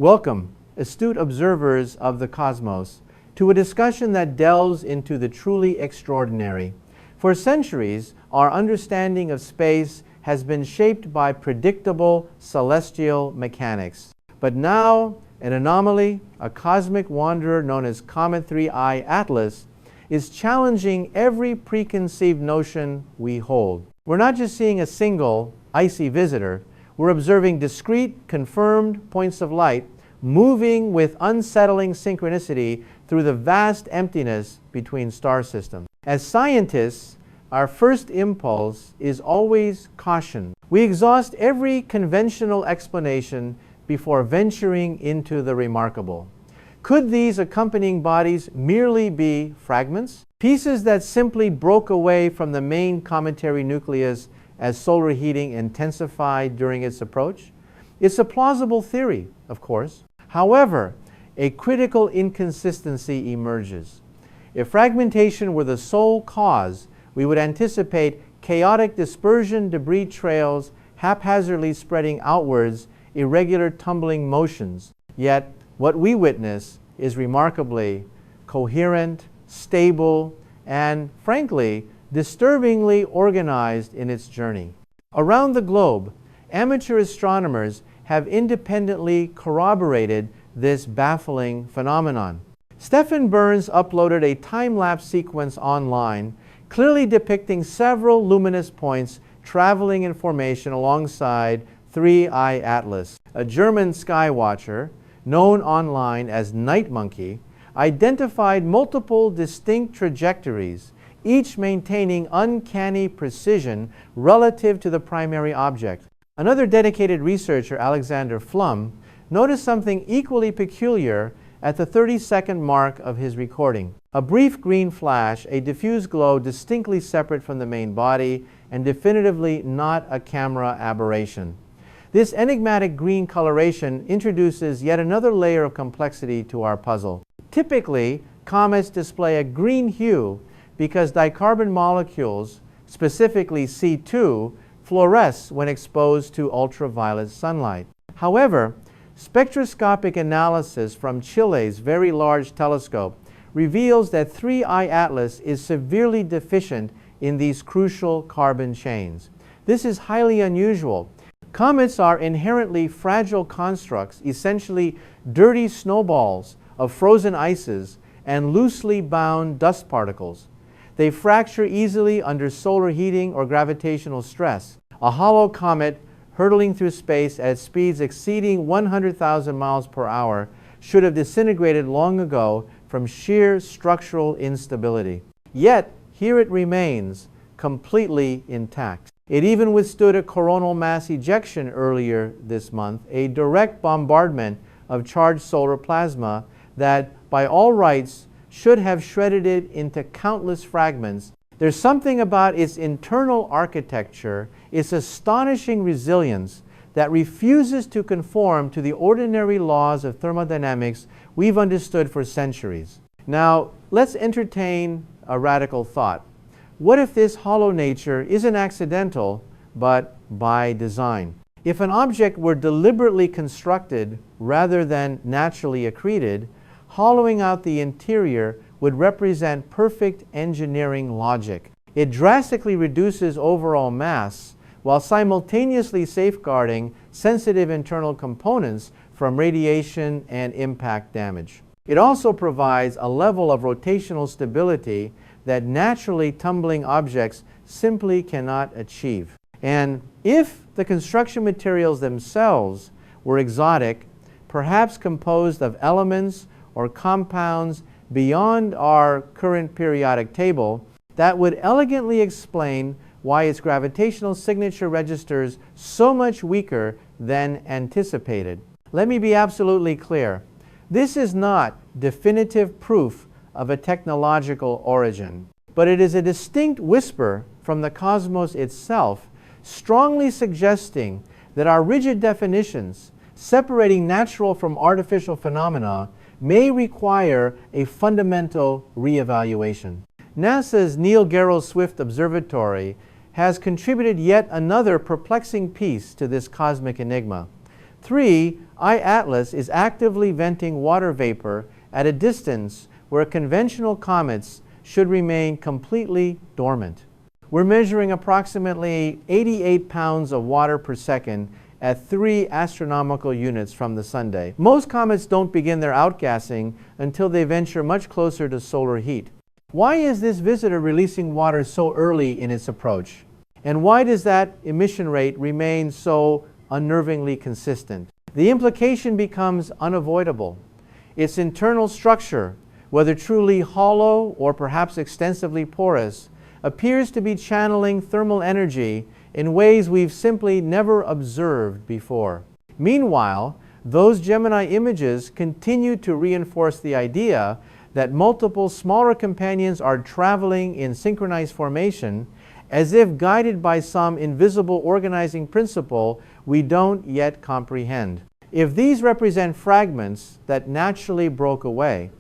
Welcome, astute observers of the cosmos, to a discussion that delves into the truly extraordinary. For centuries, our understanding of space has been shaped by predictable celestial mechanics. But now, an anomaly, a cosmic wanderer known as Comet 3I Atlas, is challenging every preconceived notion we hold. We're not just seeing a single, icy visitor, we're observing discrete, confirmed points of light moving with unsettling synchronicity through the vast emptiness between star systems. As scientists, our first impulse is always caution. We exhaust every conventional explanation before venturing into the remarkable. Could these accompanying bodies merely be fragments? Pieces that simply broke away from the main cometary nucleus as solar heating intensified during its approach? It's a plausible theory, of course. However, a critical inconsistency emerges. If fragmentation were the sole cause, we would anticipate chaotic dispersion debris trails haphazardly spreading outwards, irregular tumbling motions. Yet, what we witness is remarkably coherent, stable, and, frankly, disturbingly organized in its journey. Around the globe, amateur astronomers have independently corroborated this baffling phenomenon. Stephen Burns uploaded a time-lapse sequence online, clearly depicting several luminous points traveling in formation alongside 3I Atlas. A German sky watcher, known online as Night Monkey, identified multiple distinct trajectories, each maintaining uncanny precision relative to the primary object. Another dedicated researcher, Alexander Flum, noticed something equally peculiar at the 30-second mark of his recording. A brief green flash, a diffuse glow distinctly separate from the main body, and definitively not a camera aberration. This enigmatic green coloration introduces yet another layer of complexity to our puzzle. Typically, comets display a green hue because dicarbon molecules, specifically C2, fluoresce when exposed to ultraviolet sunlight. However, spectroscopic analysis from Chile's Very Large Telescope reveals that 3I Atlas is severely deficient in these crucial carbon chains. This is highly unusual. Comets are inherently fragile constructs, essentially dirty snowballs of frozen ices and loosely bound dust particles. They fracture easily under solar heating or gravitational stress. A hollow comet hurtling through space at speeds exceeding 100,000 miles per hour should have disintegrated long ago from sheer structural instability. Yet, here it remains, completely intact. It even withstood a coronal mass ejection earlier this month, a direct bombardment of charged solar plasma that, by all rights, should have shredded it into countless fragments. There's something about its internal architecture, its astonishing resilience, that refuses to conform to the ordinary laws of thermodynamics we've understood for centuries. Now, let's entertain a radical thought. What if this hollow nature isn't accidental, but by design? If an object were deliberately constructed rather than naturally accreted, hollowing out the interior would represent perfect engineering logic. It drastically reduces overall mass while simultaneously safeguarding sensitive internal components from radiation and impact damage. It also provides a level of rotational stability that naturally tumbling objects simply cannot achieve. And if the construction materials themselves were exotic, perhaps composed of elements or compounds beyond our current periodic table, that would elegantly explain why its gravitational signature registers so much weaker than anticipated. Let me be absolutely clear. This is not definitive proof of a technological origin, but it is a distinct whisper from the cosmos itself, strongly suggesting that our rigid definitions, separating natural from artificial phenomena, may require a fundamental reevaluation. NASA's Neil Gehrels Swift Observatory has contributed yet another perplexing piece to this cosmic enigma. 3 I-Atlas is actively venting water vapor at a distance where conventional comets should remain completely dormant. We're measuring approximately 88 pounds of water per second at 3 astronomical units from the Sun. Most comets don't begin their outgassing until they venture much closer to solar heat. Why is this visitor releasing water so early in its approach? And why does that emission rate remain so unnervingly consistent? The implication becomes unavoidable. Its internal structure, whether truly hollow or perhaps extensively porous, appears to be channeling thermal energy in ways we've simply never observed before. Meanwhile, those Gemini images continue to reinforce the idea that multiple smaller companions are traveling in synchronized formation as if guided by some invisible organizing principle we don't yet comprehend. If these represent fragments that naturally broke away,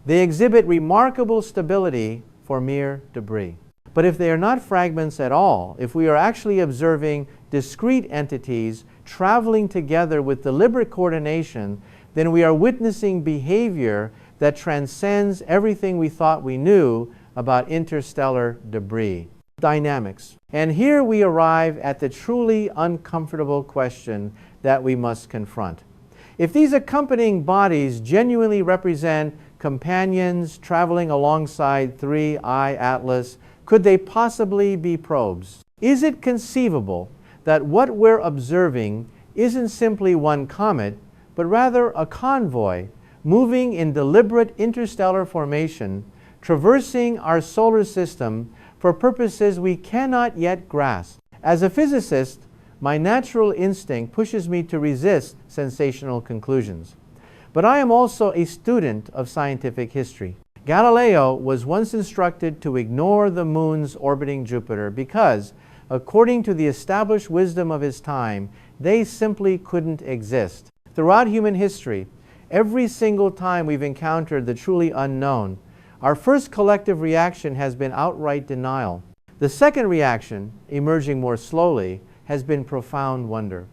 they exhibit remarkable stability for mere debris. But if they are not fragments at all, if we are actually observing discrete entities traveling together with deliberate coordination, then we are witnessing behavior that transcends everything we thought we knew about interstellar debris. Dynamics. And here we arrive at the truly uncomfortable question that we must confront. If these accompanying bodies genuinely represent companions traveling alongside 3 I-Atlas, could they possibly be probes? Is it conceivable that what we're observing isn't simply one comet, but rather a convoy moving in deliberate interstellar formation, traversing our solar system for purposes we cannot yet grasp? As a physicist, my natural instinct pushes me to resist sensational conclusions. But I am also a student of scientific history. Galileo was once instructed to ignore the moons orbiting Jupiter because, according to the established wisdom of his time, they simply couldn't exist. Throughout human history, every single time we've encountered the truly unknown, our first collective reaction has been outright denial. The second reaction, emerging more slowly, has been profound wonder.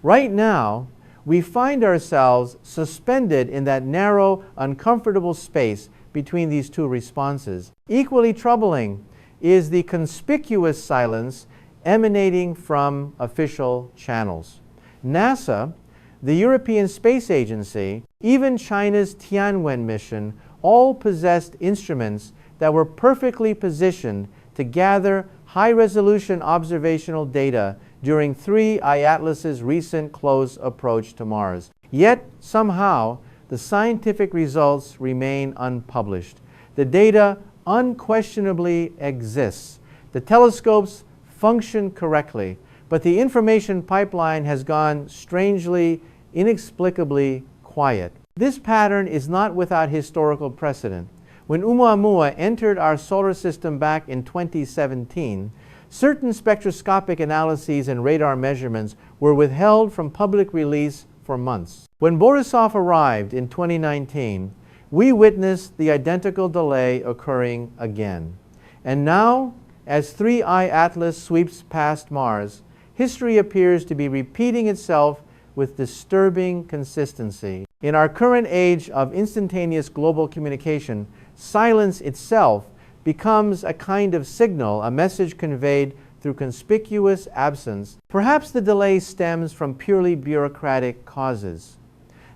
Right now, we find ourselves suspended in that narrow, uncomfortable space between these two responses. Equally troubling is the conspicuous silence emanating from official channels. NASA, the European Space Agency, even China's Tianwen mission all possessed instruments that were perfectly positioned to gather high-resolution observational data during 3 I-Atlas's recent close approach to Mars. Yet, somehow, the scientific results remain unpublished. The data unquestionably exists. The telescopes function correctly, but the information pipeline has gone strangely, inexplicably quiet. This pattern is not without historical precedent. When Oumuamua entered our solar system back in 2017, certain spectroscopic analyses and radar measurements were withheld from public release for months. When Borisov arrived in 2019, we witnessed the identical delay occurring again. And now, as 3 I-Atlas sweeps past Mars, history appears to be repeating itself with disturbing consistency. In our current age of instantaneous global communication, silence itself becomes a kind of signal, a message conveyed through conspicuous absence. Perhaps the delay stems from purely bureaucratic causes,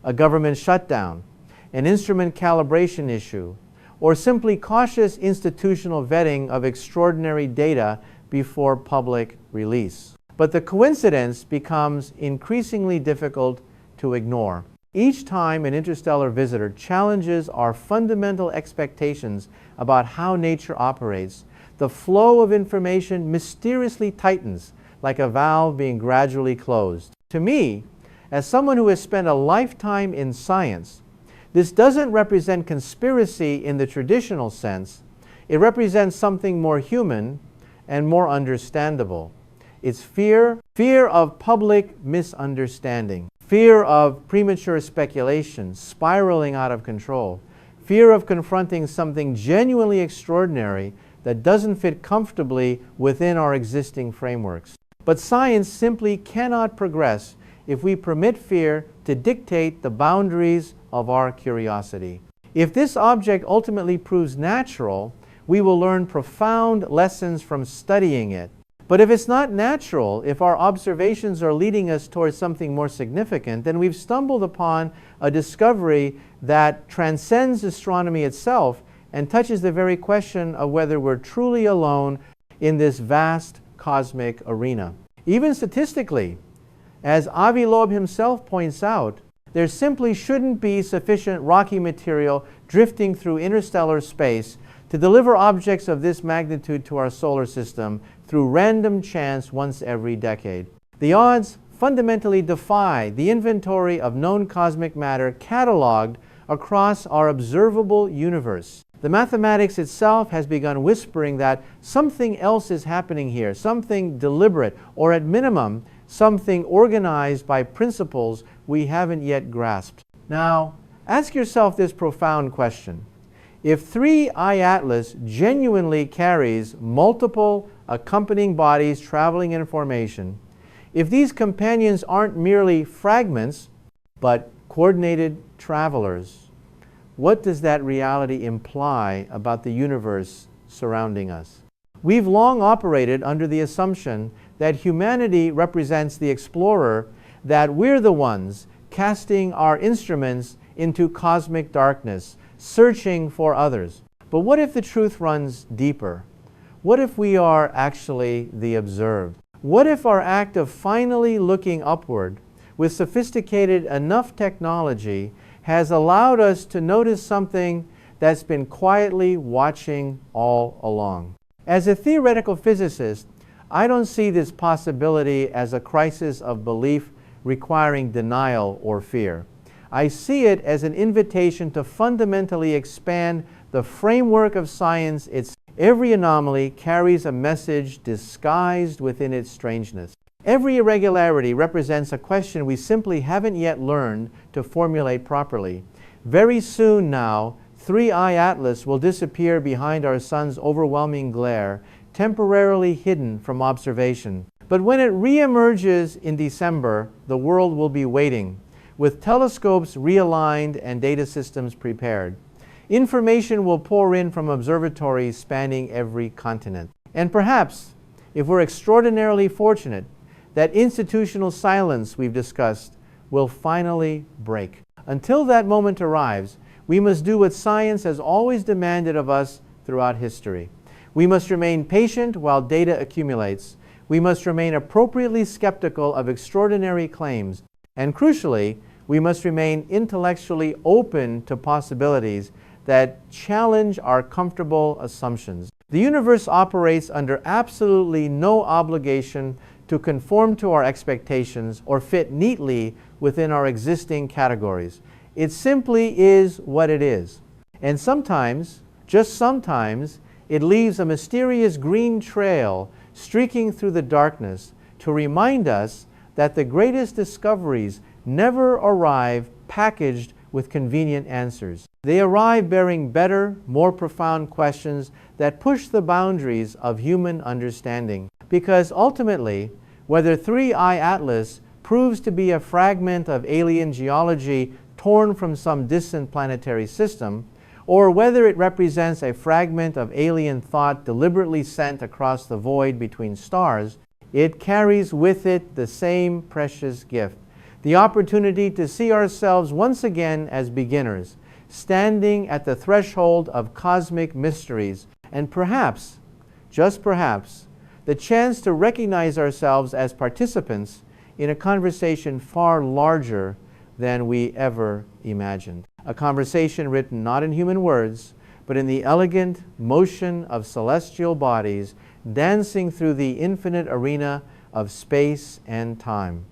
a government shutdown, an instrument calibration issue, or simply cautious institutional vetting of extraordinary data before public release. But the coincidence becomes increasingly difficult to ignore. Each time an interstellar visitor challenges our fundamental expectations about how nature operates, the flow of information mysteriously tightens, like a valve being gradually closed. To me, as someone who has spent a lifetime in science, this doesn't represent conspiracy in the traditional sense. It represents something more human and more understandable. It's fear of public misunderstanding, fear of premature speculation spiraling out of control, fear of confronting something genuinely extraordinary that doesn't fit comfortably within our existing frameworks. But science simply cannot progress if we permit fear to dictate the boundaries of our curiosity. If this object ultimately proves natural, we will learn profound lessons from studying it. But if it's not natural, if our observations are leading us towards something more significant, then we've stumbled upon a discovery that transcends astronomy itself and touches the very question of whether we're truly alone in this vast cosmic arena. Even statistically, as Avi Loeb himself points out, there simply shouldn't be sufficient rocky material drifting through interstellar space to deliver objects of this magnitude to our solar system through random chance once every decade. The odds fundamentally defy the inventory of known cosmic matter cataloged across our observable universe. The mathematics itself has begun whispering that something else is happening here, something deliberate, or at minimum, something organized by principles we haven't yet grasped. Now, ask yourself this profound question. If 3I Atlas genuinely carries multiple accompanying bodies traveling in formation, if these companions aren't merely fragments, but coordinated travelers, what does that reality imply about the universe surrounding us? We've long operated under the assumption that humanity represents the explorer, that we're the ones casting our instruments into cosmic darkness, searching for others. But what if the truth runs deeper? What if we are actually the observed? What if our act of finally looking upward with sophisticated enough technology has allowed us to notice something that's been quietly watching all along? As a theoretical physicist, I don't see this possibility as a crisis of belief requiring denial or fear. I see it as an invitation to fundamentally expand the framework of science itself. Every anomaly carries a message disguised within its strangeness. Every irregularity represents a question we simply haven't yet learned to formulate properly. Very soon now, 3I Atlas will disappear behind our sun's overwhelming glare, temporarily hidden from observation. But when it reemerges in December, the world will be waiting, with telescopes realigned and data systems prepared. Information will pour in from observatories spanning every continent. And perhaps, if we're extraordinarily fortunate, that institutional silence we've discussed will finally break. Until that moment arrives, we must do what science has always demanded of us throughout history. We must remain patient while data accumulates. We must remain appropriately skeptical of extraordinary claims. And crucially, we must remain intellectually open to possibilities that challenge our comfortable assumptions. The universe operates under absolutely no obligation to conform to our expectations or fit neatly within our existing categories. It simply is what it is. And sometimes, just sometimes, it leaves a mysterious green trail streaking through the darkness to remind us that the greatest discoveries never arrive packaged with convenient answers. They arrive bearing better, more profound questions that push the boundaries of human understanding. Because ultimately, whether 3I Atlas proves to be a fragment of alien geology torn from some distant planetary system, or whether it represents a fragment of alien thought deliberately sent across the void between stars, it carries with it the same precious gift, the opportunity to see ourselves once again as beginners, standing at the threshold of cosmic mysteries, and perhaps, just perhaps, the chance to recognize ourselves as participants in a conversation far larger than we ever imagined. A conversation written not in human words, but in the elegant motion of celestial bodies dancing through the infinite arena of space and time.